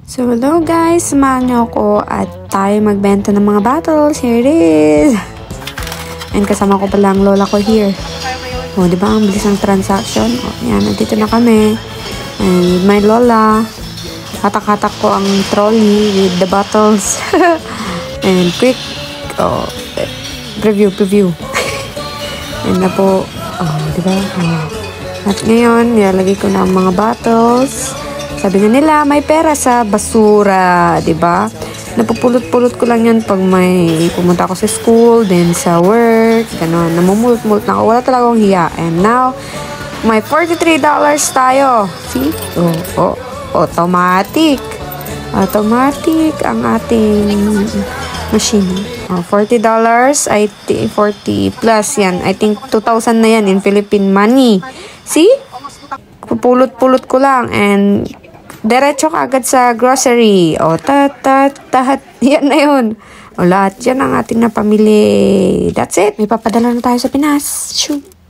So hello guys, samahan niyo ako at tayo magbenta ng mga bottles. Here it is. And kasama ko pala ang lola ko here. Oh, di ba ang bilis ng transaction? Oh, yan, nandito na kami. And with my lola, hatak-hatak ko ang trolley with the bottles. And quick, preview. And na po, di ba? At ngayon, nilalagay ko na ang mga bottles. Sabi nga nila, may pera sa basura, 'di ba? Napupulot-pulot ko lang 'yan pag may pumunta ako sa school, then sa work, gano'n. Namumulot-mulot na ako. Wala talaga akong hiya. And now, may $43 tayo. See? Automatic. Automatic ang ating machine. $40, I think 40 plus yan. I think 2,000 na yan in Philippine money. See? Pupulot-pulot ko lang and diretso ka agad sa grocery. Yan na yun. Lahat yan ang ating napamili. That's it. May papadala na tayo sa Pinas. Shoo.